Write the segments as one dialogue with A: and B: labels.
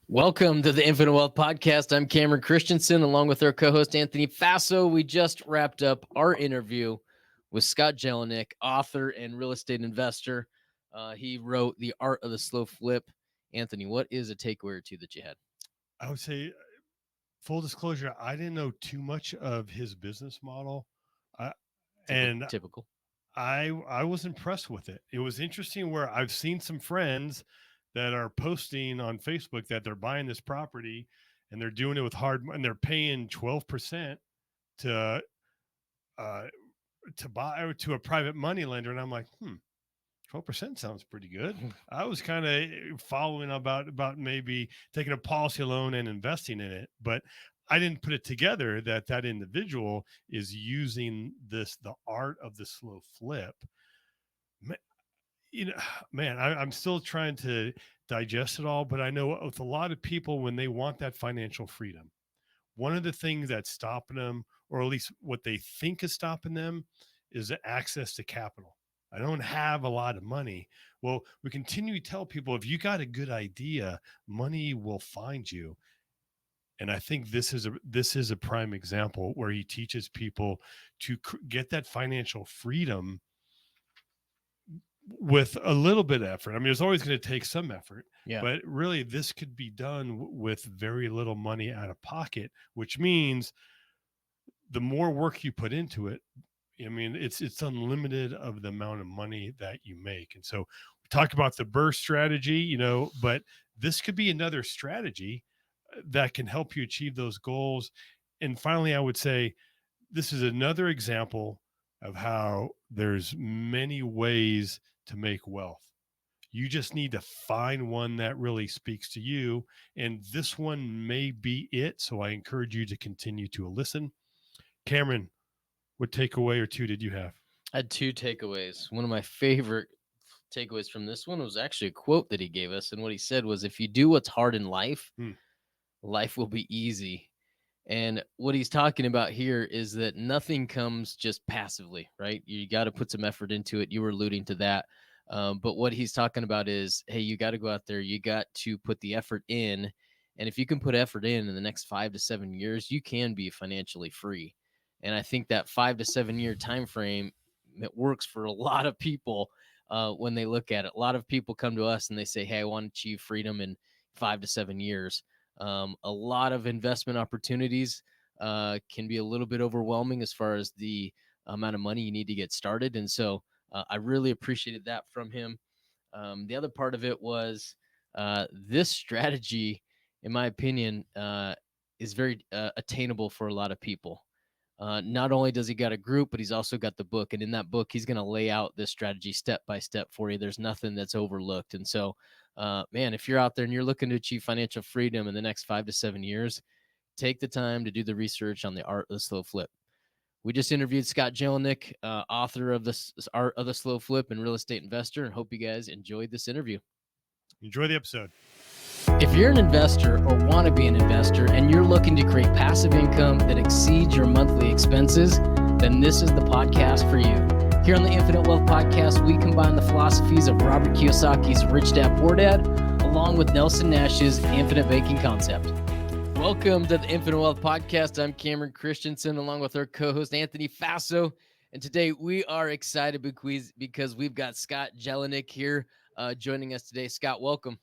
A: Welcome to the Infinite Wealth Podcast. I'm Cameron Christensen, along with our co-host Anthony Faso. We just wrapped up our interview with Scott Jelinek, author and real estate investor. He wrote The Art of the Slow Flip. Anthony, what is a takeaway or two that you had?
B: I would say, full disclosure, I didn't know too much of his business model, I, and
A: Typical.
B: I was impressed with it. It was interesting where I've seen some friends that are posting on Facebook that they're buying this property and they're doing it with and they're paying 12% to uh, to buy to a private money lender, and I'm like, 12% sounds pretty good. I was kind of following about maybe taking a policy loan and investing in it, but I didn't put it together that individual is using the art of the slow flip. Man, I'm still trying to digest it all, but I know with a lot of people, when they want that financial freedom, one of the things that's stopping them, or at least what they think is stopping them, is the access to capital. I don't have a lot of money. Well, we continue to tell people, if you got a good idea, money will find you. And I think this is a prime example where he teaches people to get that financial freedom with a little bit of effort. I mean, there's always going to take some effort, but really this could be done with very little money out of pocket, which means the more work you put into it, I mean, it's unlimited of the amount of money that you make. And so we talk about the BRRRR strategy, but this could be another strategy that can help you achieve those goals. And finally, I would say this is another example of how there's many ways to make wealth. You just need to find one that really speaks to you. And this one may be it. So I encourage you to continue to listen. Cameron, what takeaway or two did you have?
A: I had two takeaways. One of my favorite takeaways from this one was actually a quote that he gave us. And what he said was, if you do what's hard in life, life will be easy. And what he's talking about here is that nothing comes just passively, right? You got to put some effort into it. You were alluding to that. But what he's talking about is, hey, you got to go out there. You got to put the effort in. And if you can put effort in the next 5 to 7 years, you can be financially free. And I think that 5 to 7 year time frame, it works for a lot of people when they look at it. A lot of people come to us and they say, hey, I want to achieve freedom in 5 to 7 years. A lot of investment opportunities can be a little bit overwhelming as far as the amount of money you need to get started. And so I really appreciated that from him. The other part of it was this strategy, in my opinion, is very attainable for a lot of people. Not only does he got a group, but he's also got the book. And in that book, he's going to lay out this strategy step by step for you. There's nothing that's overlooked. And so, man, if you're out there and you're looking to achieve financial freedom in the next 5 to 7 years, take the time to do the research on the art of the slow flip. We just interviewed Scott Jelinek, author of the Art of the Slow Flip and real estate investor, and hope you guys enjoyed this interview.
B: Enjoy the episode.
A: If you're an investor or want to be an investor and you're looking to create passive income that exceeds your monthly expenses, then this is the podcast for you. Here on the Infinite Wealth Podcast, we combine the philosophies of Robert Kiyosaki's Rich Dad Poor Dad, along with Nelson Nash's infinite banking concept. Welcome to the Infinite Wealth Podcast. I'm Cameron Christensen, along with our co-host Anthony Faso. And today we are excited because we've got Scott Jelinek here joining us today. Scott, welcome.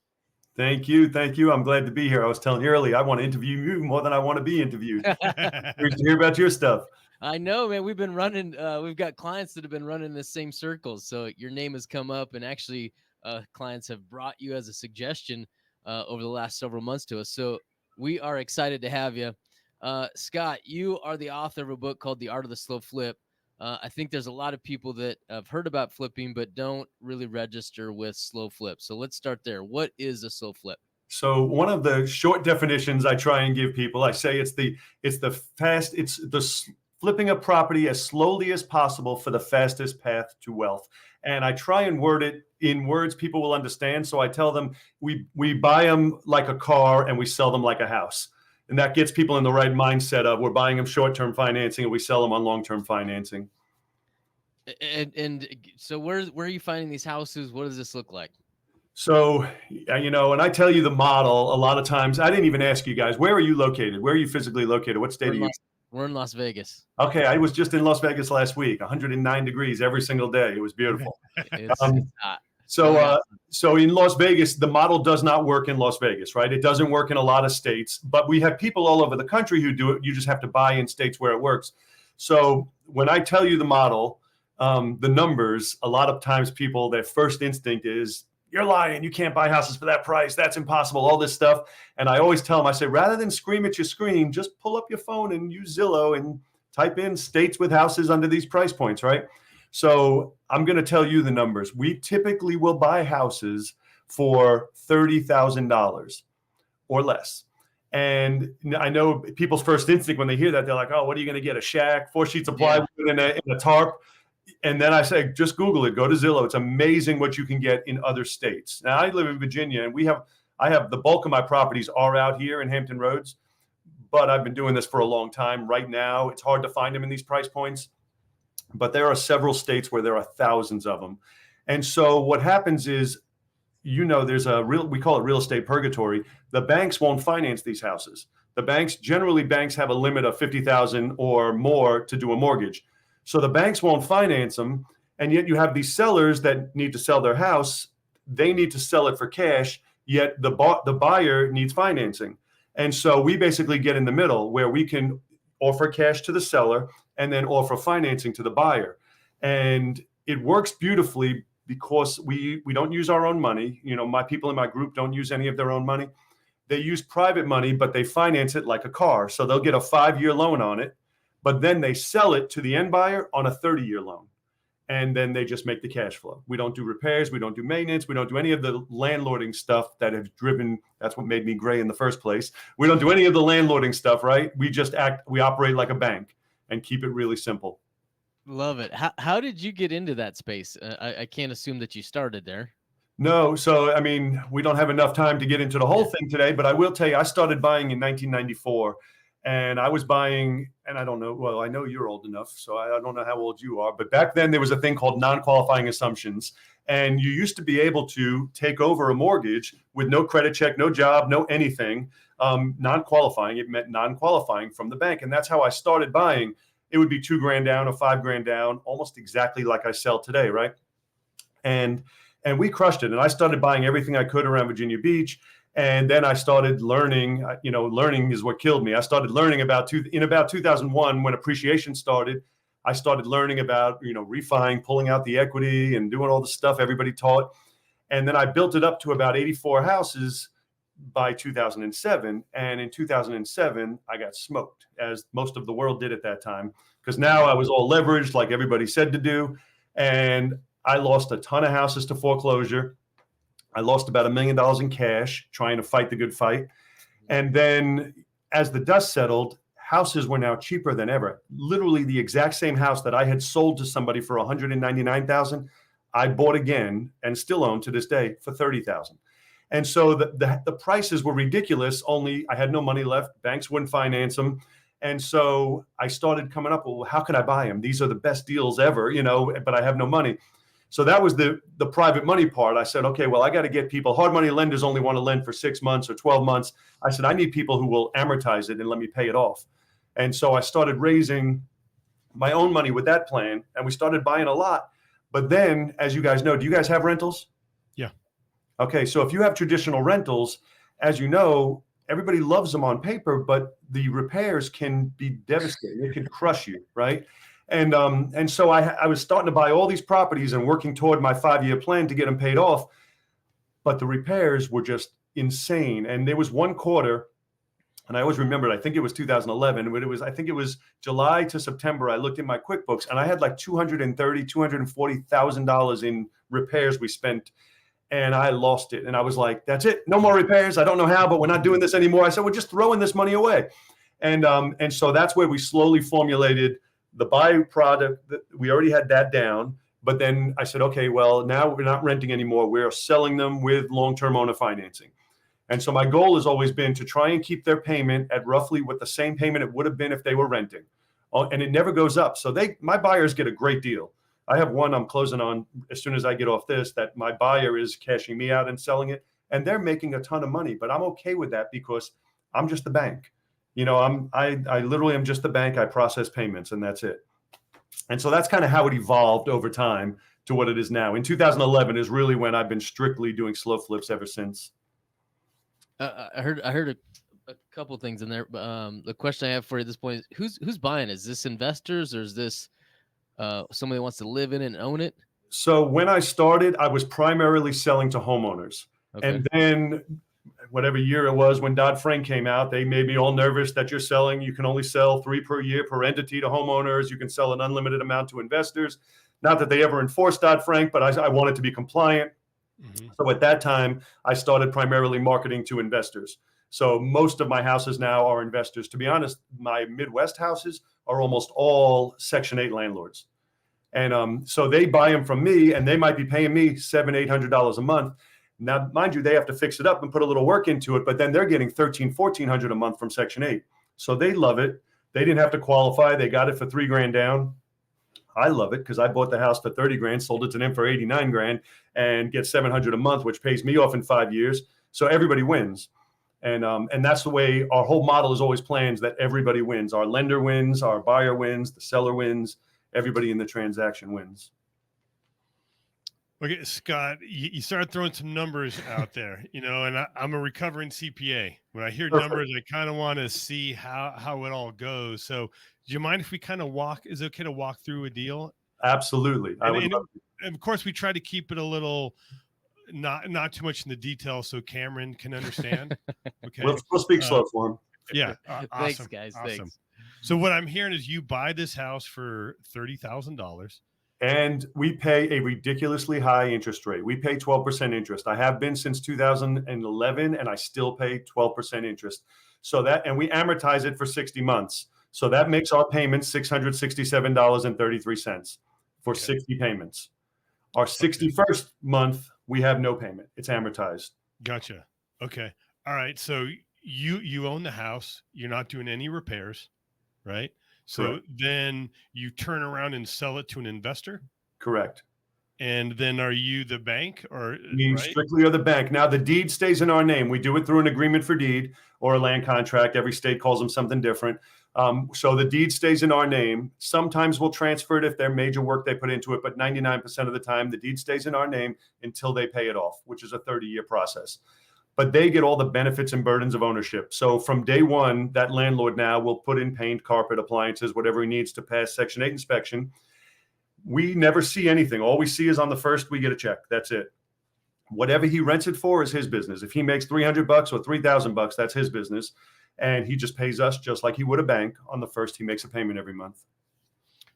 C: Thank you. I'm glad to be here. I was telling you earlier, I want to interview you more than I want to be interviewed. Great to hear about your stuff.
A: I know, man. We've been running, we've got clients that have been running the same circles. So your name has come up, and actually clients have brought you as a suggestion over the last several months to us. So we are excited to have you. Scott, you are the author of a book called The Art of the Slow Flip. I think there's a lot of people that have heard about flipping, but don't really register with slow flip. So let's start there. What is a slow flip?
C: So one of the short definitions I try and give people, I say it's the flipping a property as slowly as possible for the fastest path to wealth. And I try and word it in words people will understand. So I tell them we buy them like a car and we sell them like a house. And that gets people in the right mindset of we're buying them short-term financing and we sell them on long-term financing.
A: And so where are you finding these houses? What does this look like?
C: So, and I tell you the model a lot of times. I didn't even ask you guys, where are you located? Where are you physically located? What state are you?
A: We're in Las Vegas.
C: Okay, I was just in Las Vegas last week, 109 degrees every single day. It was beautiful.
A: It's hot.
C: So in Las Vegas, the model does not work in Las Vegas, right? It doesn't work in a lot of states, but we have people all over the country who do it. You just have to buy in states where it works. So when I tell you the model, the numbers, a lot of times people, their first instinct is, you're lying. You can't buy houses for that price. That's impossible. All this stuff. And I always tell them, I say, rather than scream at your screen, just pull up your phone and use Zillow and type in states with houses under these price points, right? So I'm going to tell you the numbers. We typically will buy houses for $30,000 or less. And I know people's first instinct when they hear that, they're like, oh, what are you going to get? A shack, 4 sheets of plywood in a tarp? And then I say, just Google it, go to Zillow. It's amazing what you can get in other states. Now, I live in Virginia, and I have the bulk of my properties are out here in Hampton Roads, but I've been doing this for a long time. Right now, it's hard to find them in these price points, but there are several states where there are thousands of them. And so what happens is, there's we call it real estate purgatory. The banks won't finance these houses. Banks have a limit of $50,000 or more to do a mortgage. So the banks won't finance them. And yet you have these sellers that need to sell their house. They need to sell it for cash, yet the buyer needs financing. And so we basically get in the middle where we can offer cash to the seller and then offer financing to the buyer. And it works beautifully because we don't use our own money. My people in my group don't use any of their own money. They use private money, but they finance it like a car. So they'll get a 5-year loan on it, but then they sell it to the end buyer on a 30-year loan. And then they just make the cash flow. We don't do repairs. We don't do maintenance. We don't do any of the landlording stuff that has driven. That's what made me gray in the first place. We don't do any of the landlording stuff, right? We operate like a bank and keep it really simple.
A: Love it. How did you get into that space? I can't assume that you started there.
C: No. So, we don't have enough time to get into the whole thing today, but I will tell you, I started buying in 1994. And I was buying, and I don't know, well, I know you're old enough, so I don't know how old you are, but back then there was a thing called non-qualifying assumptions. And you used to be able to take over a mortgage with no credit check, no job, no anything. Non-qualifying, it meant non-qualifying from the bank. And that's how I started buying. It would be $2,000 down or $5,000 down, almost exactly like I sell today, right? And we crushed it. And I started buying everything I could around Virginia Beach. And then I started learning, learning is what killed me. I started learning about 2001 when appreciation started. I started learning about, refining, pulling out the equity and doing all the stuff everybody taught. And then I built it up to about 84 houses by 2007. And in 2007, I got smoked, as most of the world did at that time, because now I was all leveraged like everybody said to do. And I lost a ton of houses to foreclosure. I lost about $1 million in cash trying to fight the good fight. And then as the dust settled, houses were now cheaper than ever. Literally the exact same house that I had sold to somebody for $199,000, I bought again and still own to this day for $30,000. And so the prices were ridiculous, only I had no money left. Banks wouldn't finance them. And so I started coming up, well, how can I buy them? These are the best deals ever, but I have no money. So that was the private money part. I said, okay, well, I got to get people. Hard money lenders only want to lend for 6 months or 12 months. I said, I need people who will amortize it and let me pay it off. And so I started raising my own money with that plan, and we started buying a lot. But then, as you guys know, do you guys have rentals?
B: Yeah.
C: Okay, so if you have traditional rentals, as you know, everybody loves them on paper, but the repairs can be devastating. It can crush you, right? And so I was starting to buy all these properties and working toward my 5-year plan to get them paid off. But the repairs were just insane. And there was one quarter, and I always remembered, I think it was 2011, but I think it was July to September. I looked in my QuickBooks and I had like $240,000 in repairs we spent, and I lost it. And I was like, that's it. No more repairs. I don't know how, but we're not doing this anymore. I said, we're just throwing this money away. And so that's where we slowly formulated the byproduct. We already had that down, but then I said, okay, well, now we're not renting anymore. We're selling them with long-term owner financing. And so my goal has always been to try and keep their payment at roughly what the same payment it would have been if they were renting. And it never goes up. So my buyers get a great deal. I have one I'm closing on as soon as I get off this, that my buyer is cashing me out and selling it, and they're making a ton of money. But I'm okay with that because I'm just the bank. You know, I literally am just the bank. I process payments, and that's it. And so that's kind of how it evolved over time to what it is now. In 2011 is really when I've been strictly doing slow flips ever since.
A: I heard a couple things in there. The question I have for you at this point is who's buying? Is this investors or is this somebody wants to live in it and own it?
C: So when I started, I was primarily selling to homeowners. Okay. And then whatever year it was when Dodd-Frank came out, they made me all nervous that you're selling. You can only sell 3 per year per entity to homeowners. You can sell an unlimited amount to investors. Not that they ever enforced Dodd-Frank, but I wanted to be compliant. Mm-hmm. So at that time, I started primarily marketing to investors. So most of my houses now are investors. To be honest, my Midwest houses are almost all Section 8 landlords. And so they buy them from me, and they might be paying me $700, $800 a month. Now, mind you, they have to fix it up and put a little work into it, but then they're getting $1,300, $1,400 a month from Section 8. So they love it. They didn't have to qualify. They got it for $3,000 down. I love it because I bought the house for $30,000, sold it to them for $89,000, and get $700 a month, which pays me off in 5 years. So everybody wins. And that's the way our whole model is always planned, that everybody wins. Our lender wins, our buyer wins, the seller wins, everybody in the transaction wins.
B: Okay, Scott, you started throwing some numbers out there, you know, and I'm a recovering CPA. When I hear numbers, I kind of want to see how it all goes. So do you mind if we kind of is it okay to walk through a deal?
C: Absolutely.
B: And of course, we try to keep it a little, not too much in the details so Cameron can understand. Okay.
C: We'll speak slow for him.
B: Yeah.
A: Awesome. Thanks, guys. Awesome. Thanks.
B: So what I'm hearing is you buy this house for $30,000.
C: And we pay a ridiculously high interest rate. We pay 12% interest. I have been since 2011, and I still pay 12% interest. So and we amortize it for 60 months. So that makes our payments $667.33 for 60 payments. Our 61st month, we have no payment. It's amortized.
B: Gotcha. Okay. All right. So you own the house. You're not doing any repairs, right? So correct. Then you turn around and sell it to an investor?
C: Correct.
B: And then are you the bank or
C: we strictly are the bank? Now the deed stays in our name. We do it through an agreement for deed or a land contract. Every state calls them something different. So the deed stays in our name. Sometimes we'll transfer it if there's major work they put into it, but 99% of the time the deed stays in our name until they pay it off, which is a 30-year process. But they get all the benefits and burdens of ownership. So from day one, that landlord now will put in paint, carpet, appliances, whatever he needs to pass Section 8 inspection. We never see anything. All we see is on the first, we get a check. That's it. Whatever he rents it for is his business. If he makes $300 or $3,000, that's his business. And he just pays us just like he would a bank. On the first, he makes a payment every month.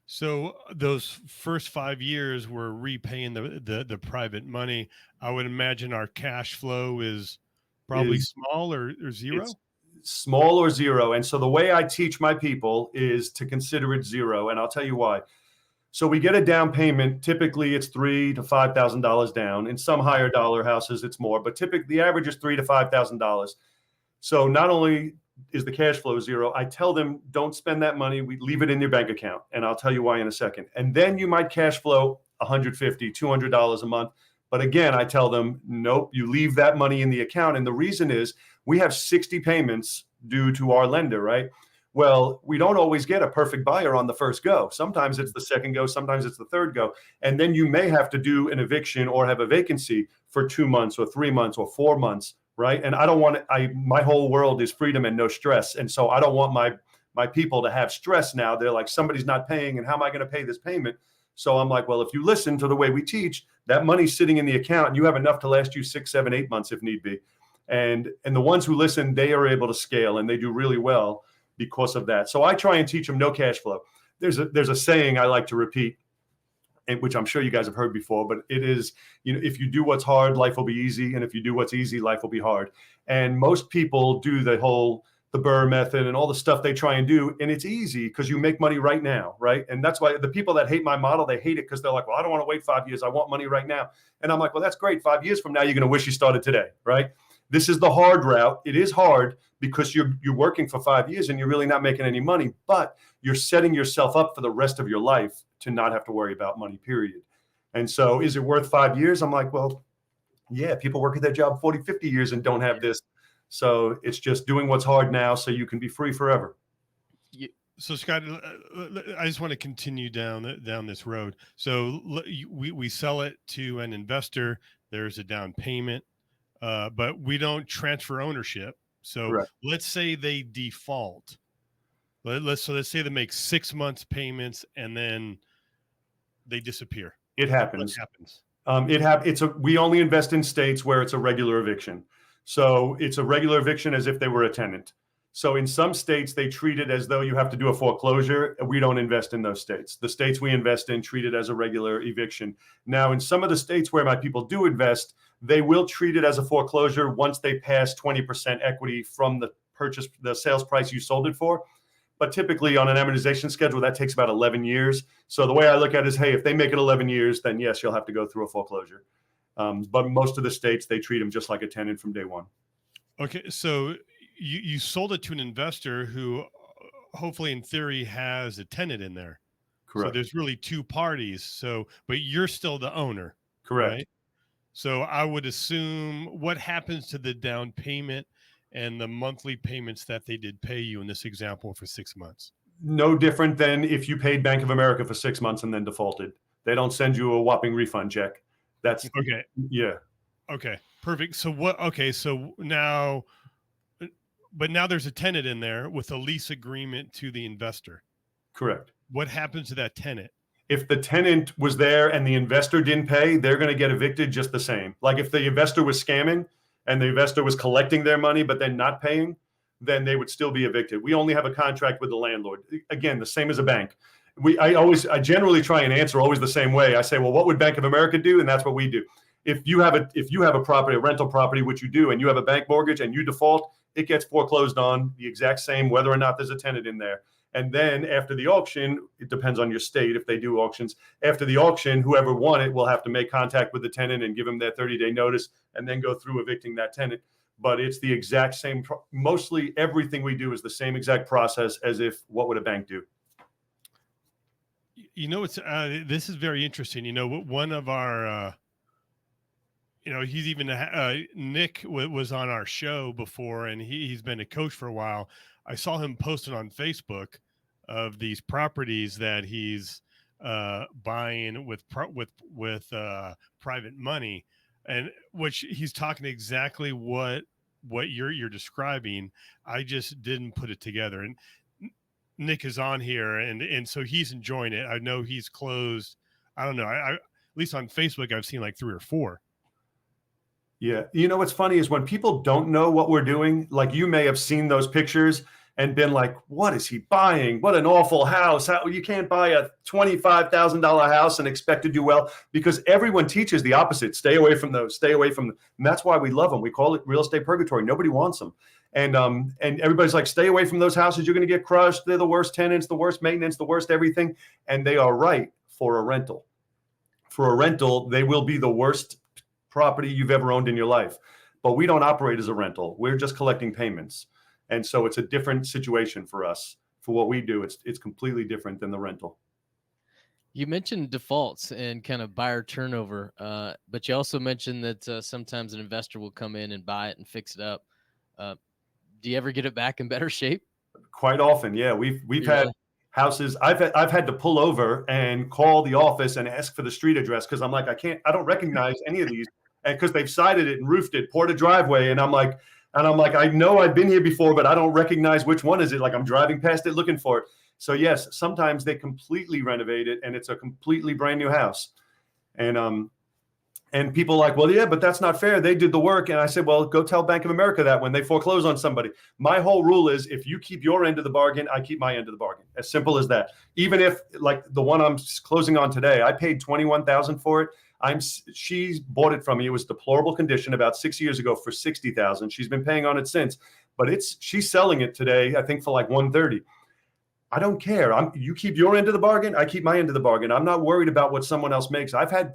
B: So those first 5 years, we're repaying the private money. I would imagine our cash flow is probably small or zero?
C: It's small or zero. And so the way I teach my people is to consider it zero. And I'll tell you why. So we get a down payment. Typically it's $3,000 to $5,000 down. In some higher dollar houses, it's more, but typically the average is $3,000 to $5,000. So not only is the cash flow zero, I tell them, don't spend that money. We leave it in your bank account. And I'll tell you why in a second. And then you might cash flow $150, $200 a month. But again, I tell them, nope, you leave that money in the account. And the reason is we have 60 payments due to our lender, right? Well, we don't always get a perfect buyer on the first go. Sometimes it's the second go, sometimes it's the third go. And then you may have to do an eviction or have a vacancy for 2 months or 3 months or 4 months, right? And I don't want my whole world is freedom and no stress. And so I don't want my people to have stress now. They're like, somebody's not paying, and how am I going to pay this payment? So I'm like, well, if you listen to the way we teach, that money's sitting in the account and you have enough to last you 6, 7, 8 months if need be. And the ones who listen, they are able to scale and they do really well because of that. So I try and teach them no cash flow. There's a saying I like to repeat, which I'm sure you guys have heard before, but it is, if you do what's hard, life will be easy. And if you do what's easy, life will be hard. And most people do the BRRRR method and all the stuff they try and do. And it's easy because you make money right now, right? And that's why the people that hate my model, they hate it because they're like, well, I don't want to wait 5 years. I want money right now. And I'm like, well, that's great. 5 years from now, you're going to wish you started today, right? This is the hard route. It is hard because you're working for 5 years and you're really not making any money, but you're setting yourself up for the rest of your life to not have to worry about money, period. And so is it worth 5 years? I'm like, well, yeah, people work at their job 40, 50 years and don't have this. So it's just doing what's hard now so you can be free forever.
B: So Scott, I just want to continue down this road. So we sell it to an investor. There's a down payment, but we don't transfer ownership. So
C: Correct.
B: Let's say they default. Let's say they make 6 months payments and then they disappear.
C: It happens.
B: What happens?
C: We only invest in states where it's a regular eviction. So it's a regular eviction as if they were a tenant. So in some states, they treat it as though you have to do a foreclosure. We don't invest in those states. The states we invest in treat it as a regular eviction. Now, in some of the states where my people do invest, they will treat it as a foreclosure once they pass 20% equity from the sales price you sold it for. But typically on an amortization schedule, that takes about 11 years. So the way I look at it is, hey, if they make it 11 years, then yes, you'll have to go through a foreclosure. But most of the states, they treat them just like a tenant from day one.
B: Okay, so you sold it to an investor who hopefully in theory has a tenant in there.
C: Correct.
B: So there's really two parties. So, but you're still the owner.
C: Correct.
B: Right? So I would assume what happens to the down payment and the monthly payments that they did pay you in this example for 6 months?
C: No different than if you paid Bank of America for 6 months and then defaulted. They don't send you a whopping refund check. That's
B: okay.
C: Yeah.
B: Okay, perfect. So now there's a tenant in there with a lease agreement to the investor.
C: Correct.
B: What happens to that tenant?
C: If the tenant was there and the investor didn't pay, they're going to get evicted just the same. Like if the investor was scamming and the investor was collecting their money but then not paying, then they would still be evicted. We only have a contract with the landlord. Again, the same as a bank. I generally try and answer always the same way. I say, well, what would Bank of America do? And that's what we do. If you have a property, a rental property, which you do, and you have a bank mortgage and you default, it gets foreclosed on the exact same, whether or not there's a tenant in there. And then after the auction, it depends on your state if they do auctions. After the auction, whoever won it will have to make contact with the tenant and give them their 30-day notice and then go through evicting that tenant. But it's the exact same. Mostly everything we do is the same exact process as if what would a bank do?
B: This is very interesting. One of our he's even Nick was on our show before, and he's been a coach for a while. I saw him posting on Facebook of these properties that he's buying with private money, and which he's talking exactly what you're describing. I just didn't put it together, and Nick is on here, and so he's enjoying it. I know he's closed. I don't know. I at least on Facebook, I've seen like 3 or 4.
C: Yeah. What's funny is when people don't know what we're doing, like you may have seen those pictures and been like, what is he buying? What an awful house. You can't buy a $25,000 house and expect to do well, because everyone teaches the opposite. Stay away from those, stay away from them. And that's why we love them. We call it real estate purgatory. Nobody wants them. And everybody's like, stay away from those houses. You're going to get crushed. They're the worst tenants, the worst maintenance, the worst everything. And they are right for a rental. For a rental, they will be the worst property you've ever owned in your life. But we don't operate as a rental. We're just collecting payments. And so it's a different situation for us. For what we do, it's completely different than the rental.
A: You mentioned defaults and kind of buyer turnover, but you also mentioned that sometimes an investor will come in and buy it and fix it up. Do you ever get it back in better shape?
C: Quite often, yeah. We've had houses. I've had to pull over and call the office and ask for the street address because I'm like, I don't recognize any of these, and because they've sided it and roofed it, poured a driveway, and I'm like, I know I've been here before, but I don't recognize which one is it. Like I'm driving past it looking for it. So yes, sometimes they completely renovate it and it's a completely brand new house. And people are like, well, yeah, but that's not fair. They did the work. And I said, well, go tell Bank of America that when they foreclose on somebody. My whole rule is if you keep your end of the bargain, I keep my end of the bargain. As simple as that. Even if like the one I'm closing on today, I paid $21,000 for it. She bought it from me. It was deplorable condition about 6 years ago for $60,000. She's been paying on it since, but she's selling it today, I think for like $130,000. I don't care. You keep your end of the bargain. I keep my end of the bargain. I'm not worried about what someone else makes. I've had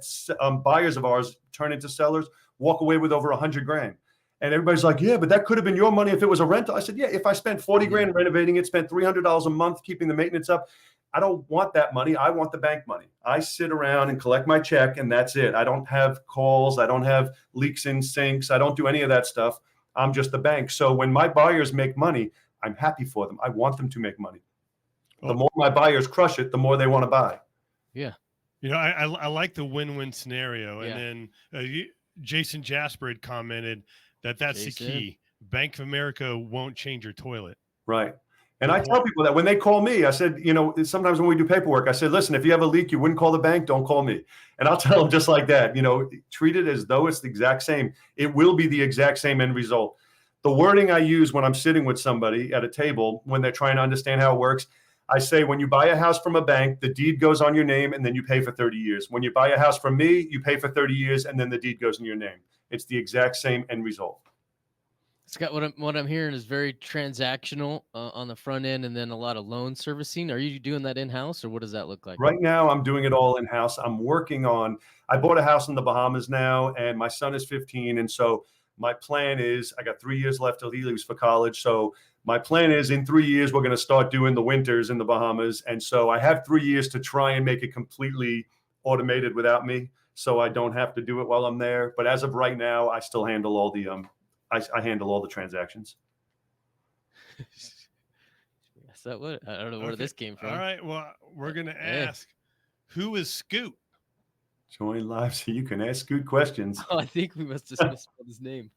C: buyers of ours turn into sellers, walk away with over $100,000. And everybody's like, yeah, but that could have been your money if it was a rental. I said, yeah, if I spent 40 grand renovating it, spent $300 a month keeping the maintenance up, I don't want that money. I want the bank money. I sit around and collect my check, and that's it. I don't have calls. I don't have leaks in sinks. I don't do any of that stuff. I'm just the bank. So when my buyers make money, I'm happy for them. I want them to make money. The more my buyers crush it, the more they want to buy.
A: Yeah.
B: You know, I like the win-win scenario. And then Jason Jasper had commented that's the key. Bank of America won't change your toilet.
C: Right. And I tell people that when they call me, I said, you know, sometimes when we do paperwork, I said, listen, if you have a leak, you wouldn't call the bank, don't call me. And I'll tell them just like that, you know, treat it as though it's the exact same. It will be the exact same end result. The wording I use when I'm sitting with somebody at a table, when they're trying to understand how it works, I say, when you buy a house from a bank, the deed goes on your name and then you pay for 30 years. When you buy a house from me, you pay for 30 years and then the deed goes in your name. It's the exact same end result.
A: Scott, what I'm hearing is very transactional on the front end, and then a lot of loan servicing. Are you doing that in-house, or what does that look like?
C: Right now, I'm doing it all in-house. I bought a house in the Bahamas now, and my son is 15. And so my plan is, I got 3 years left till he leaves for college. So my plan is in 3 years, we're going to start doing the winters in the Bahamas. And so I have 3 years to try and make it completely automated without me, so I don't have to do it while I'm there. But as of right now, I still handle all the I handle all the transactions.
A: So what? I don't know where this came from.
B: All right. Well, we're going to ask, who is Scoot?
C: Join live so you can ask Scoot questions.
A: Oh, I think we must have misspelled his name.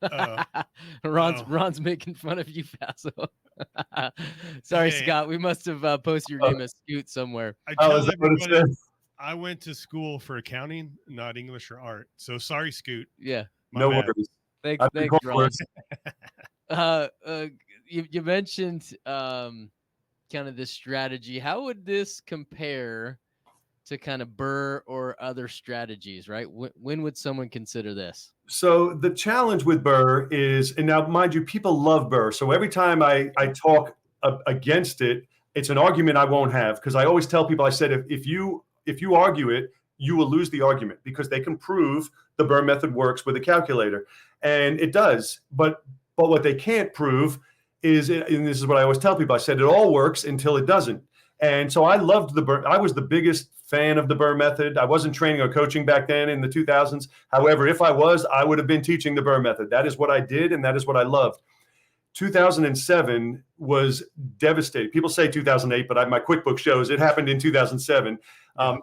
A: Ron's making fun of you, Paso. Sorry, hey, Scott. We must have posted your name as Scoot somewhere.
B: I tell everybody I went to school for accounting, not English or art. So sorry, Scoot.
A: Yeah.
C: No worries.
A: Thanks, Ron. You mentioned kind of this strategy. How would this compare to kind of BRRRR or other strategies, right? When would someone consider this?
C: So the challenge with BRRRR is, and now mind you, people love BRRRR. So every time I talk against it, it's an argument I won't have, because I always tell people, I said, if you argue it, you will lose the argument, because they can prove the BRRRR method works with a calculator. And it does. But what they can't prove is, and this is what I always tell people, I said, it all works until it doesn't. And so I loved the BRRRR. I was the biggest fan of the BRRRR method. I wasn't training or coaching back then in the 2000s. However, if I was, I would have been teaching the BRRRR method. That is what I did, and that is what I loved. 2007 was devastating. People say 2008, but my QuickBooks shows it happened in 2007.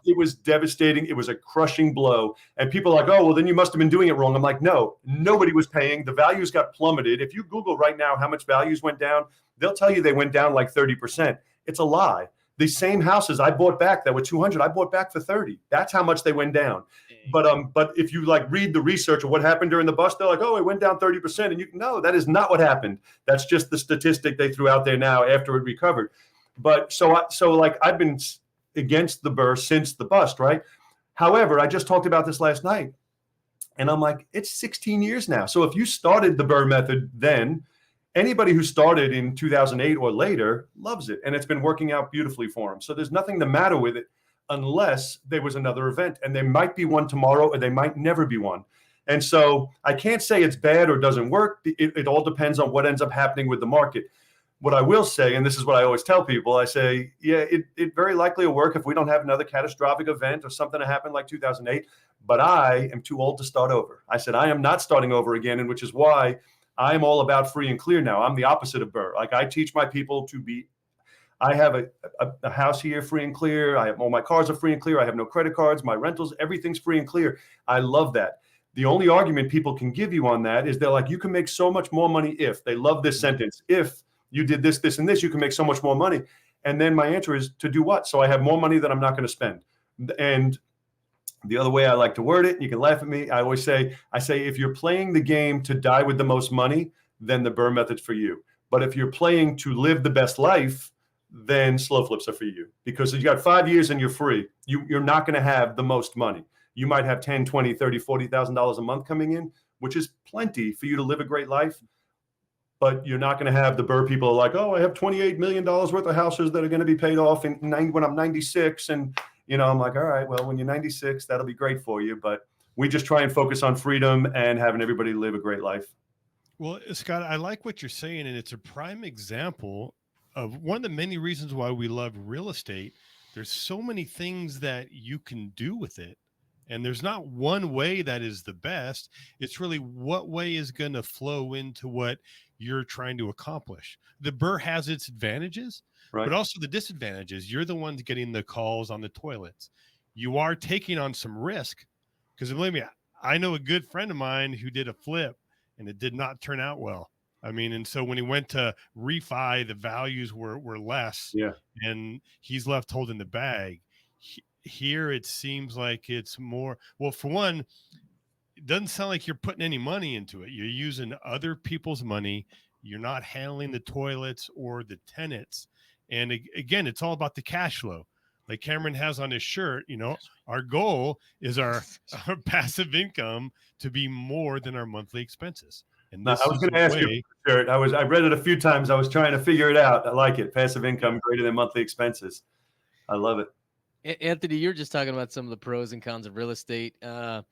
C: It was devastating. It was a crushing blow. And people are like, oh, well, then you must have been doing it wrong. I'm like, no, nobody was paying. The values got plummeted. If you Google right now how much values went down, they'll tell you they went down like 30%. It's a lie. The same houses I bought back that were 200, I bought back for 30. That's how much they went down. But if you like read the research of what happened during the bust, they're like, oh, it went down 30%. And no, that is not what happened. That's just the statistic they threw out there now after it recovered. But so like I've been against the BRRRR since the bust, right? However, I just talked about this last night, and I'm like, it's 16 years now. So if you started the BRRRR method then, anybody who started in 2008 or later loves it, and it's been working out beautifully for them. So there's nothing the matter with it, unless there was another event, and there might be one tomorrow, or there might never be one. And so I can't say it's bad or doesn't work. It all depends on what ends up happening with the market. What I will say, and this is what I always tell people, I say, yeah, it very likely will work if we don't have another catastrophic event or something that happened like 2008, but I am too old to start over. I said, I am not starting over again, and which is why I'm all about free and clear now. I'm the opposite of BRRRR. Like, I teach my people to be, I have a house here free and clear. I have all my cars are free and clear. I have no credit cards, my rentals, everything's free and clear. I love that. The only argument people can give you on that is they're like, you can make so much more money if. They love this sentence. If you did this, this, and this, you can make so much more money. And then my answer is, to do what? So I have more money that I'm not going to spend. And the other way I like to word it, you can laugh at me, I always say, if you're playing the game to die with the most money, then the BRRRR method's for you. But if you're playing to live the best life, then slow flips are for you. Because you got 5 years and you're free. You're not going to have the most money. You might have $10, $20, $30, $40,000 a month coming in, which is plenty for you to live a great life. But you're not going to have the BRRRR people are like, oh, I have $28 million worth of houses that are going to be paid off when I'm 96. And, you know, I'm like, all right, well, when you're 96, that'll be great for you. But we just try and focus on freedom and having everybody live a great life.
B: Well, Scott, I like what you're saying, and it's a prime example of one of the many reasons why we love real estate. There's so many things that you can do with it, and there's not one way that is the best. It's really what way is going to flow into what you're trying to accomplish. The BRRRR has its advantages,
C: Right.
B: but also the disadvantages. You're the ones getting the calls on the toilets. You are taking on some risk, because believe me, I know a good friend of mine who did a flip and it did not turn out well. I mean, and so when he went to refi, the values were less,
C: Yeah.
B: and he's left holding the bag. Here, it seems like it's more. Well, for one, it doesn't sound like you're putting any money into it. You're using other people's money. You're not handling the toilets or the tenants. And again, it's all about the cash flow. Like Cameron has on his shirt, our goal is our passive income to be more than our monthly expenses. And
C: Now,
B: this
C: I was
B: is
C: going to
B: a
C: ask you,
B: way.
C: shirt. I read it a few times. I was trying to figure it out. I like it. Passive income greater than monthly expenses. I love it.
A: Anthony, you're just talking about some of the pros and cons of real estate. Scott,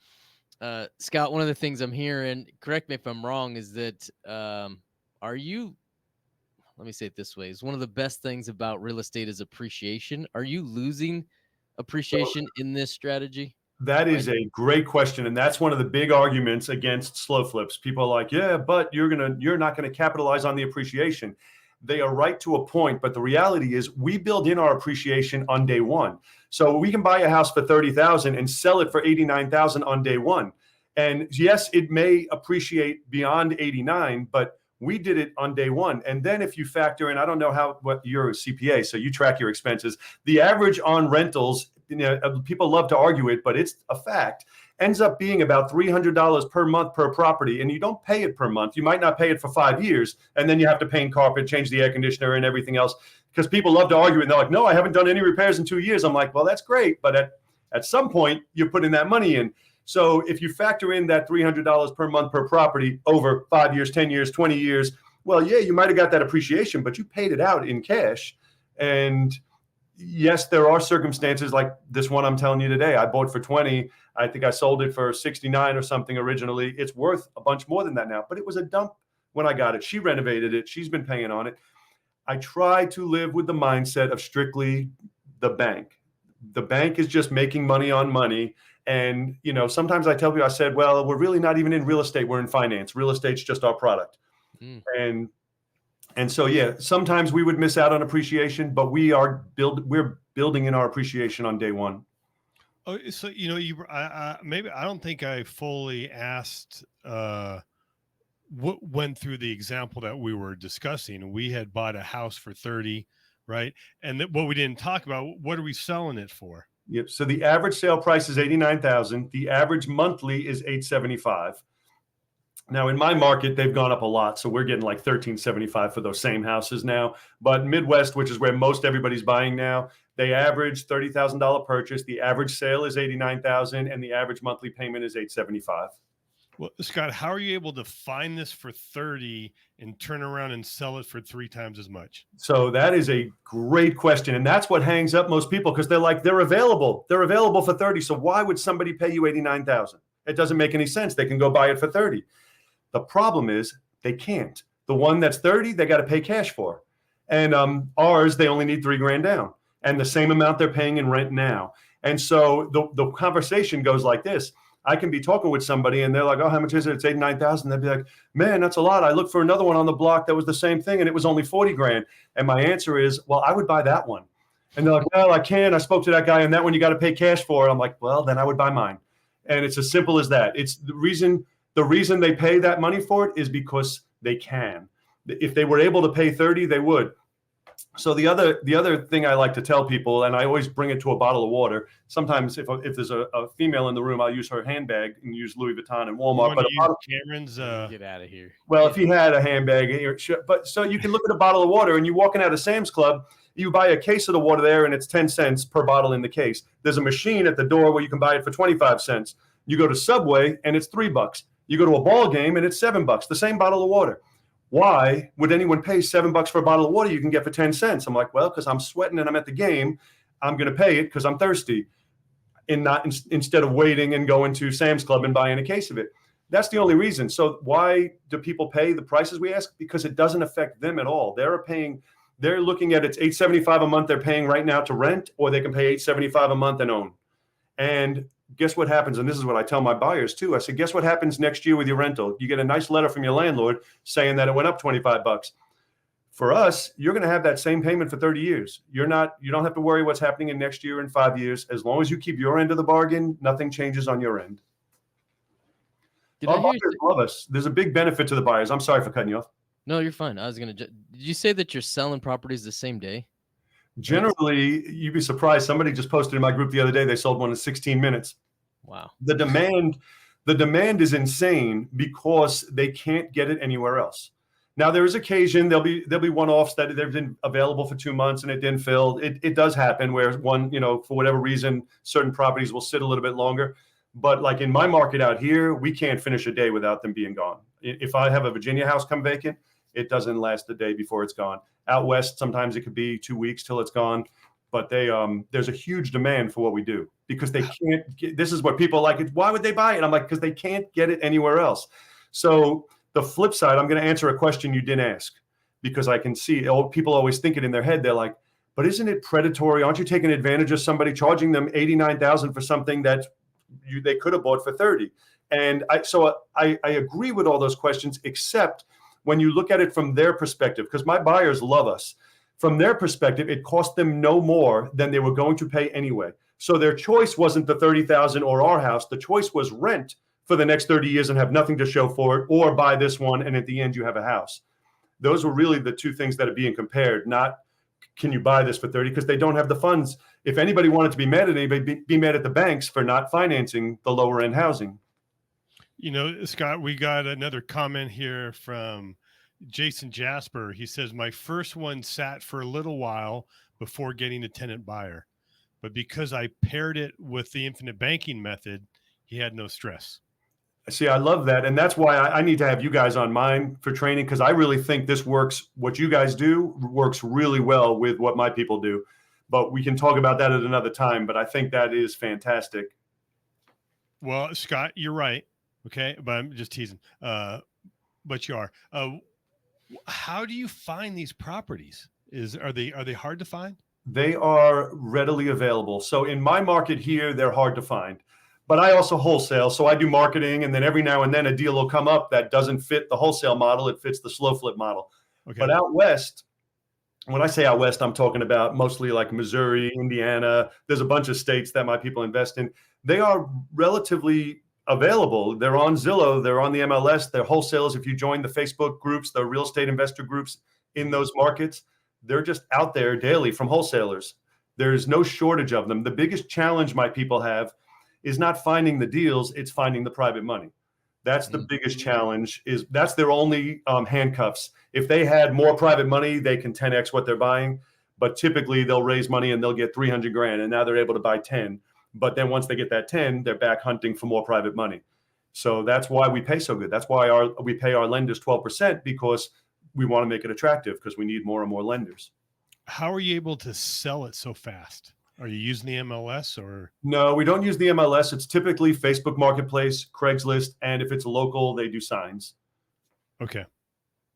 A: one of the things I'm hearing, correct me if I'm wrong, is that are you, let me say it this way, is one of the best things about real estate is appreciation. Are you losing appreciation in this strategy?
C: That is a great question, and that's one of the big arguments against slow flips. People are like, "Yeah, but you're not gonna capitalize on the appreciation." They are right to a point, but the reality is we build in our appreciation on day one. So we can buy a house for 30,000 and sell it for 89,000 on day one. And yes, it may appreciate beyond 89, but we did it on day one. And then if you factor in, I don't know what you're a CPA, so you track your expenses. The average on rentals, people love to argue it, but it's a fact, ends up being about $300 per month per property. And you don't pay it per month. You might not pay it for 5 years. And then you have to paint carpet, change the air conditioner and everything else, because people love to argue. And they're like, no, I haven't done any repairs in 2 years. I'm like, well, that's great. But at some point, you're putting that money in. So if you factor in that $300 per month per property over 5 years, 10 years, 20 years, well, yeah, you might have got that appreciation, but you paid it out in cash. And yes, there are circumstances like this one I'm telling you today. I bought for 20. I think I sold it for 69 or something originally. It's worth a bunch more than that now, but it was a dump when I got it. She renovated it. She's been paying on it. I try to live with the mindset of strictly the bank. The bank is just making money on money. And, sometimes I tell people, I said, well, we're really not even in real estate. We're in finance. Real estate's just our product. And so, yeah, sometimes we would miss out on appreciation, but we're building in our appreciation on day one.
B: Oh, so, maybe I don't think I fully asked what went through the example that we were discussing. We had bought a house for 30, right? And what we didn't talk about, what are we selling it for?
C: Yep. So the average sale price is 89,000. The average monthly is 875. Now in my market, they've gone up a lot. So we're getting like 1375 for those same houses now. But Midwest, which is where most everybody's buying now, they average $30,000 purchase. The average sale is 89,000 and the average monthly payment is 875.
B: Well, Scott, how are you able to find this for 30 and turn around and sell it for 3 times as much?
C: So that is a great question. And that's what hangs up most people, because they're like, they're available for 30. So why would somebody pay you 89,000? It doesn't make any sense. They can go buy it for 30. The problem is they can't. The one that's 30, they got to pay cash for. And ours, they only need $3,000 down and the same amount they're paying in rent now. And so the conversation goes like this. I can be talking with somebody and they're like, oh, how much is it? It's 89,000. They'd be like, man, that's a lot. I looked for another one on the block that was the same thing and it was only 40 grand. And my answer is, well, I would buy that one. And they're like, well, I can't. I spoke to that guy and that one you got to pay cash for. I'm like, well, then I would buy mine. And it's as simple as that. It's the reason they pay that money for it is because they can. If they were able to pay 30, they would. So the other thing I like to tell people, and I always bring it to a bottle of water. Sometimes if there's a female in the room, I'll use her handbag and use Louis Vuitton and Walmart. But
B: Cameron's
A: get out of here.
C: Well, if he had a handbag, but so you can look at a bottle of water and you're walking out of Sam's Club, you buy a case of the water there and it's 10 cents per bottle in the case. There's a machine at the door where you can buy it for 25 cents. You go to Subway and it's $3. You go to a ball game and it's $7, the same bottle of water. Why would anyone pay $7 for a bottle of water you can get for 10 cents? I'm like, well, because I'm sweating and I'm at the game. I'm going to pay it because I'm thirsty, and not instead of waiting and going to Sam's Club and buying a case of it. That's the only reason. So why do people pay the prices we ask? Because it doesn't affect them at all. They're looking at it's $875 a month they're paying right now to rent, or they can pay $875 a month and own. And guess what happens? And this is what I tell my buyers too. I said, guess what happens next year with your rental? You get a nice letter from your landlord saying that it went up $25. For us, you're going to have that same payment for 30 years. You don't have to worry what's happening in next year and 5 years. As long as you keep your end of the bargain, nothing changes on your end. Our buyers love us. There's a big benefit to the buyers. I'm sorry for cutting you off.
A: No, you're fine. Did you say that you're selling properties the same day?
C: Generally, you'd be surprised. Somebody just posted in my group the other day, they sold one in 16 minutes.
A: Wow.
C: The demand is insane because they can't get it anywhere else. Now, there is occasion, there'll be one-offs that they've been available for 2 months and it didn't fill. It does happen where one, for whatever reason, certain properties will sit a little bit longer. But like in my market out here, we can't finish a day without them being gone. If I have a Virginia house come vacant, it doesn't last a day before it's gone. Out west, sometimes it could be 2 weeks till it's gone. But there's a huge demand for what we do because they can't get, this is what people like. Why would they buy it? I'm like, because they can't get it anywhere else. So the flip side, I'm going to answer a question you didn't ask because I can see people always think it in their head. They're like, but isn't it predatory? Aren't you taking advantage of somebody, charging them $89,000 for something that they could have bought for $30,000? And I agree with all those questions, except when you look at it from their perspective, because my buyers love us. From their perspective, it cost them no more than they were going to pay anyway. So their choice wasn't the $30,000 or our house. The choice was rent for the next 30 years and have nothing to show for it, or buy this one and at the end you have a house. Those were really the two things that are being compared, not can you buy this for 30, because they don't have the funds. If anybody wanted to be mad at anybody, be mad at the banks for not financing the lower end housing.
B: Scott, we got another comment here from Jason Jasper. He says, my first one sat for a little while before getting a tenant buyer, but because I paired it with the infinite banking method, he had no stress.
C: See, I love that. And that's why I need to have you guys on mine for training, because I really think this works. What you guys do works really well with what my people do. But we can talk about that at another time. But I think that is fantastic.
B: Well, Scott, you're right. Okay. But I'm just teasing. But you are. How do you find these properties? Are they hard to find?
C: They are readily available. So in my market here, they're hard to find. But I also wholesale, so I do marketing, and then every now and then a deal will come up that doesn't fit the wholesale model. It fits the slow flip model. Okay. But out west, when I say out west, I'm talking about mostly like Missouri, Indiana. There's a bunch of states that my people invest in. They are relatively available. They're on Zillow. They're on the MLS. They're wholesalers. If you join the Facebook groups, the real estate investor groups in those markets, they're just out there daily from wholesalers. There's no shortage of them. The biggest challenge my people have is not finding the deals, it's finding the private money. That's the biggest challenge. That's their only handcuffs. If they had more private money, they can 10x what they're buying. But typically they'll raise money and they'll get 300 grand, and now they're able to buy 10. But then once they get that 10, they're back hunting for more private money. So that's why we pay so good. That's why we pay our lenders 12%, because we want to make it attractive, because we need more and more lenders.
B: How are you able to sell it so fast? Are you using the MLS or?
C: No, we don't use the MLS. It's typically Facebook Marketplace, Craigslist, and if it's local, they do signs.
B: Okay.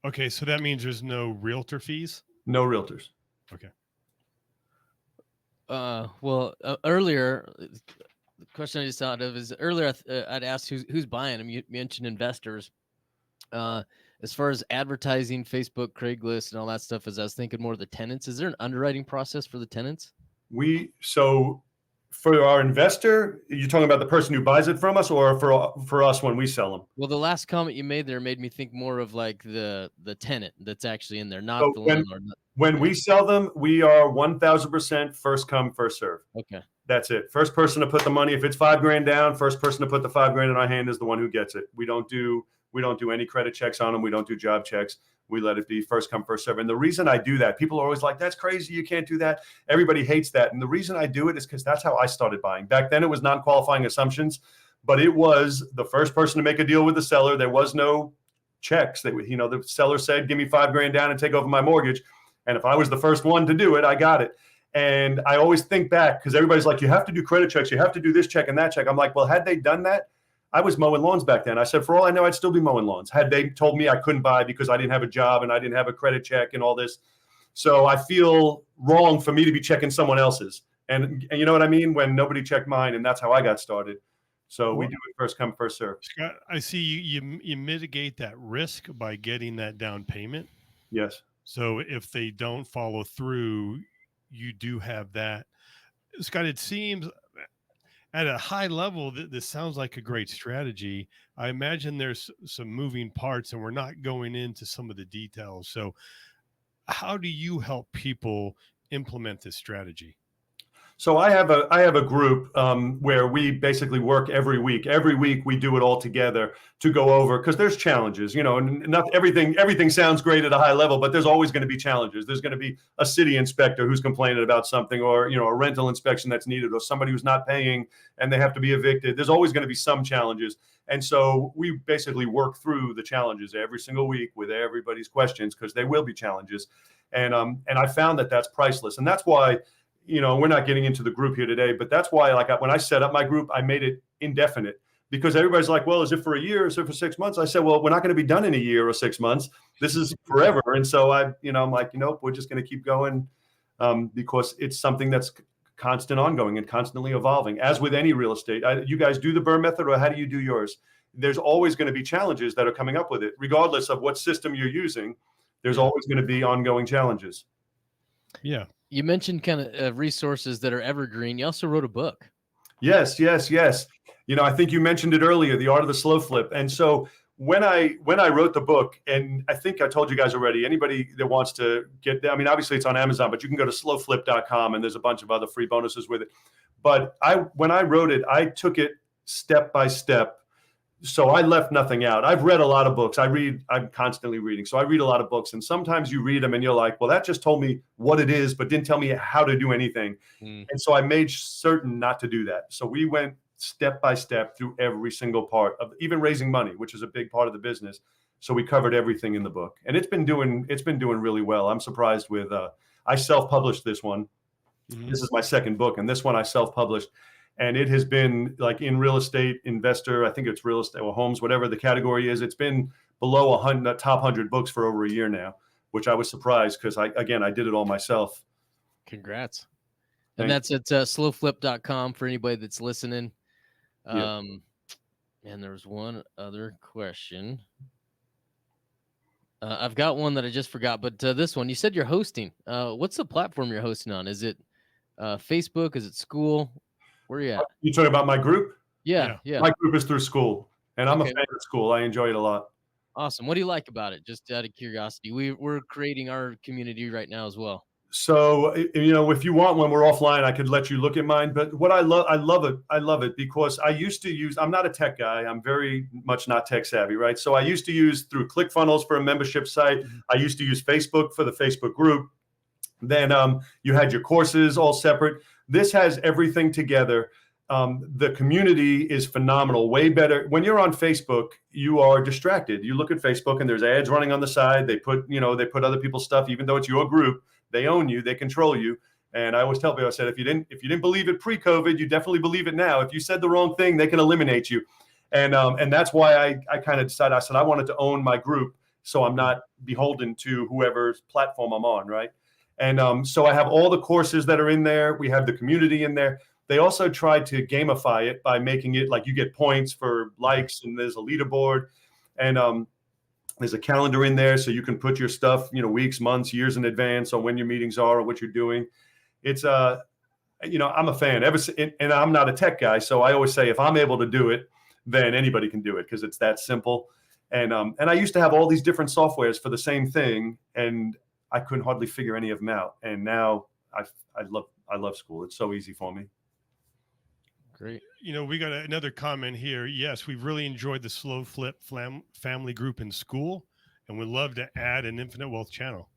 B: Okay, so that means there's no realtor fees?
C: No realtors.
B: Okay.
A: Earlier, the question I just thought of is earlier I'd asked who's buying them. You mentioned investors. As far as advertising, Facebook, Craigslist, and all that stuff, as I was thinking more of the tenants, is there an underwriting process for the tenants?
C: So for our investor, you're talking about the person who buys it from us, or for us when we sell them?
A: Well, the last comment you made there made me think more of like the tenant that's actually in there, not the landlord.
C: When we sell them, we are 1,000% first come, first serve.
A: Okay.
C: That's it. First person to put the money. If it's $5,000 down, first person to put the $5,000 in our hand is the one who gets it. We don't do any credit checks on them. We don't do job checks. We let it be first come, first serve. And the reason I do that, people are always like, that's crazy. You can't do that. Everybody hates that. And the reason I do it is because that's how I started buying. Back then it was non-qualifying assumptions, but it was the first person to make a deal with the seller. There was no checks. The seller said, give me $5,000 down and take over my mortgage. And if I was the first one to do it, I got it. And I always think back, because everybody's like, you have to do credit checks. You have to do this check and that check. I'm like, well, had they done that, I was mowing lawns back then. I said, for all I know, I'd still be mowing lawns had they told me I couldn't buy because I didn't have a job and I didn't have a credit check and all this. So I feel wrong for me to be checking someone else's. And you know what I mean? When nobody checked mine, and that's how I got started. So we do it first come, first serve.
B: Scott, I see you mitigate that risk by getting that down payment.
C: Yes.
B: So if they don't follow through, you do have that. Scott, it seems at a high level that this sounds like a great strategy. I imagine there's some moving parts and we're not going into some of the details. So how do you help people implement this strategy?
C: So I have a group where we basically work every week. Every week we do it all together to go over, because there's challenges. You know, not everything sounds great at a high level, but there's always going to be challenges. There's going to be a city inspector who's complaining about something, or a rental inspection that's needed, or somebody who's not paying and they have to be evicted. There's always going to be some challenges, and so we basically work through the challenges every single week with everybody's questions, because there will be challenges, and I found that that's priceless, and that's why. We're not getting into the group here today, but that's why, when I set up my group, I made it indefinite, because everybody's like, well, is it for a year? Is it for 6 months? I said, well, we're not going to be done in a year or 6 months. This is forever. And so I'm like, nope, we're just going to keep going, because it's something that's constant, ongoing, and constantly evolving, as with any real estate. You guys do the BRRRR method, or how do you do yours? There's always going to be challenges that are coming up with it, regardless of what system you're using. There's always going to be ongoing challenges.
B: Yeah.
A: You mentioned kind of resources that are evergreen. You also wrote a book.
C: Yes. I think you mentioned it earlier, The Art of the Slow Flip. And so when I wrote the book, and I think I told you guys already, anybody that wants to get there, obviously it's on Amazon, but you can go to slowflip.com and there's a bunch of other free bonuses with it. But when I wrote it, I took it step by step. So I left nothing out. I've read a lot of books. I'm constantly reading. So I read a lot of books, and sometimes you read them and you're like, well, that just told me what it is, but didn't tell me how to do anything. And so I made certain not to do that. So we went step by step through every single part of even raising money, which is a big part of the business. So we covered everything in the book, and it's been doing really well. I'm surprised with, I self-published this one. Mm-hmm. This is my second book, and this one I self-published. And it has been in real estate investor, I think it's real estate or homes, whatever the category is. It's been below 100 top 100 books for over a year now, which I was surprised, because I did it all myself.
A: Congrats. And that's at slowflip.com for anybody that's listening.
C: Yeah.
A: And there was one other question. I've got one that I just forgot, but this one, you said you're hosting. What's the platform you're hosting on? Is it Facebook? Is it school? Where are you at?
C: You talking about my group?
A: Yeah.
C: My group is through school, and I'm a fan of school. I enjoy it a lot.
A: Awesome. What do you like about it? Just out of curiosity. We're creating our community right now as well.
C: So, if you want one, we're offline. I could let you look at mine. But what I love it because I used to use, I'm not a tech guy. I'm very much not tech savvy, right? So I used to use through ClickFunnels for a membership site. I used to use Facebook for the Facebook group. Then you had your courses all separate. This has everything together. The community is phenomenal, way better. When you're on Facebook, you are distracted. You look at Facebook and there's ads running on the side. They put other people's stuff, even though it's your group. They own you, they control you. And I always tell people, I said, if you didn't believe it pre-COVID, you definitely believe it now. If you said the wrong thing, they can eliminate you. And that's why I kind of decided, I said I wanted to own my group, so I'm not beholden to whoever's platform I'm on, right? And so I have all the courses that are in there. We have the community in there. They also tried to gamify it by making it like you get points for likes, and there's a leaderboard, and there's a calendar in there, so you can put your stuff, weeks, months, years in advance on when your meetings are or what you're doing. It's I'm a fan. And I'm not a tech guy, so I always say if I'm able to do it, then anybody can do it, because it's that simple. And I used to have all these different softwares for the same thing, and I couldn't hardly figure any of them out. And now I love school. It's so easy for me.
A: Great.
B: We got another comment here. Yes, we've really enjoyed the Slow Flip family group in school, and we'd love to add an Infinite Wealth channel.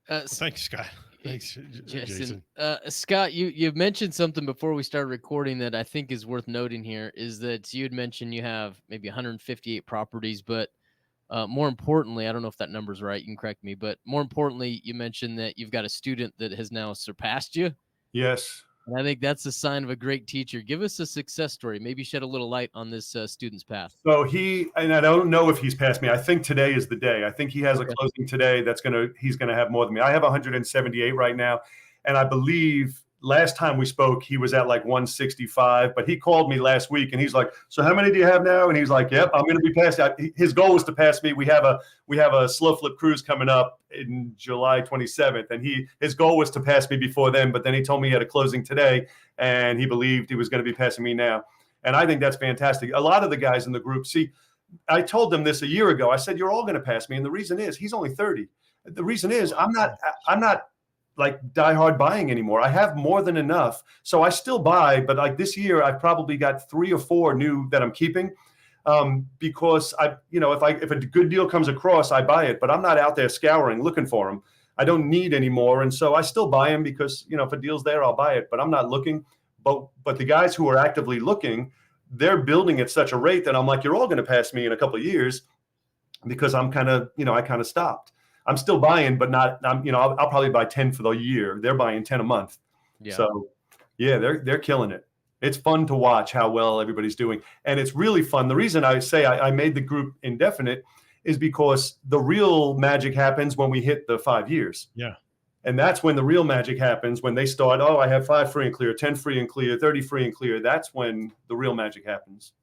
B: Thanks, Scott. Thanks, Jason.
A: Scott, you mentioned something before we started recording that I think is worth noting here, is that you had mentioned you have maybe 158 properties, but more importantly, I don't know if that number's right, you can correct me, but more importantly, you mentioned that you've got a student that has now surpassed you.
C: Yes.
A: And I think that's a sign of a great teacher. Give us a success story. Maybe shed a little light on this student's path.
C: So and I don't know if he's passed me. I think today is the day. I think he has a
A: Okay.
C: closing today he's gonna have more than me. I have 178 right now, and I believe last time we spoke he was at like 165. But he called me last week and he's like, "So how many do you have now?" And he's like, "Yep, I'm gonna be past." His goal was to pass me. We have a slow flip cruise coming up in July 27th, and his goal was to pass me before then. But then he told me he had a closing today, and he believed he was going to be passing me now. And I think that's fantastic. A lot of the guys in the group, see, I told them this a year ago. I said, "You're all going to pass me." And the reason is he's only 30. The reason is I'm not like diehard buying anymore. I have more than enough. So I still buy, but like this year, I've probably got 3 or 4 new that I'm keeping. Because if a good deal comes across, I buy it, but I'm not out there scouring, looking for them. I don't need any more. And so I still buy them because, if a deal's there, I'll buy it, but I'm not looking. But the guys who are actively looking, they're building at such a rate that I'm like, you're all going to pass me in a couple of years, because I'm kind of, I kind of stopped. I'm still buying, but not, I'll probably buy 10 for the year. They're buying 10 a month.
A: Yeah.
C: So yeah, they're killing it. It's fun to watch how well everybody's doing. And it's really fun. The reason I say I made the group indefinite is because the real magic happens when we hit the 5 years.
B: Yeah.
C: And that's when the real magic happens, when they start, oh, I have 5 free and clear, 10 free and clear, 30 free and clear. That's when the real magic happens.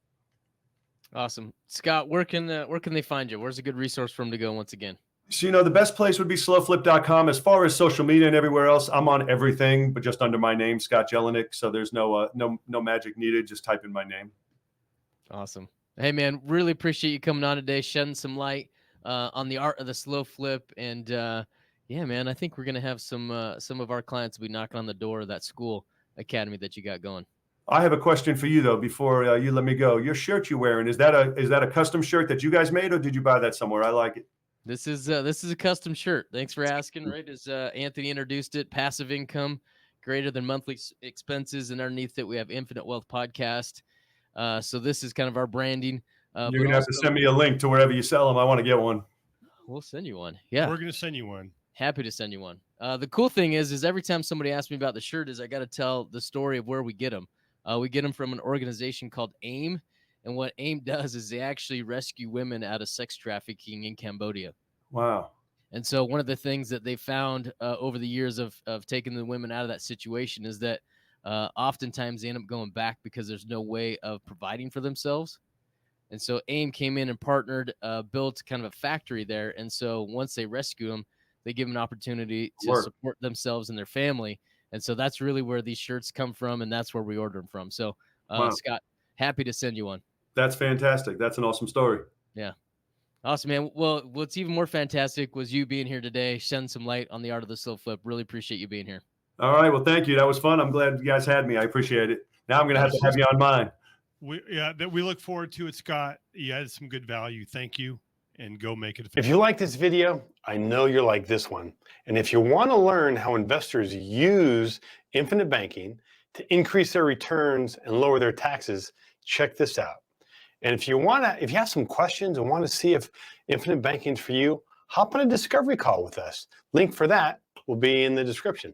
A: Awesome. Scott, where can they find you? Where's a good resource for them to go once again?
C: So, the best place would be slowflip.com. As far as social media and everywhere else, I'm on everything, but just under my name, Scott Jelinek. So there's no magic needed. Just type in my name. Awesome.
A: Hey, man, really appreciate you coming on today, shedding some light on the art of the slow flip. And yeah, man, I think we're going to have some of our clients will be knocking on the door of that school academy that you got going.
C: I have a question for you, though, before you let me go. Your shirt you're wearing, is that a custom shirt that you guys made, or did you buy that somewhere? I like it.
A: This is a custom shirt. Thanks for asking. Right, as Anthony introduced it, passive income greater than monthly expenses, and underneath it we have Infinite Wealth Podcast. So this is kind of our branding.
C: You're gonna have to send me a link to wherever you sell them. I want to get one.
A: We'll send you one. Yeah,
B: we're gonna send you one.
A: Happy to send you one. The cool thing is every time somebody asks me about the shirt, I got to tell the story of where we get them. We get them from an organization called AIM. And what AIM does is they actually rescue women out of sex trafficking in Cambodia.
C: Wow.
A: And so one of the things that they found over the years of taking the women out of that situation is that oftentimes they end up going back because there's no way of providing for themselves. And so AIM came in and partnered, built kind of a factory there. And so once they rescue them, they give them an opportunity to support themselves and their family. And so that's really where these shirts come from, and that's where we order them from. So, Scott, happy to send you one.
C: That's fantastic. That's an awesome story.
A: Yeah. Awesome, man. Well, what's even more fantastic was you being here today, shedding some light on the art of the slow flip. Really appreciate you being here.
C: All right. Well, thank you. That was fun. I'm glad you guys had me. I appreciate it. Now I'm going to have you on mine.
B: We look forward to it, Scott. You added some good value. Thank you. And go make it.
D: If you like this video, I know you're like this one. And if you want to learn how investors use infinite banking to increase their returns and lower their taxes, check this out. And if you have some questions and want to see if infinite banking is for you, hop on a discovery call with us. Link for that will be in the description.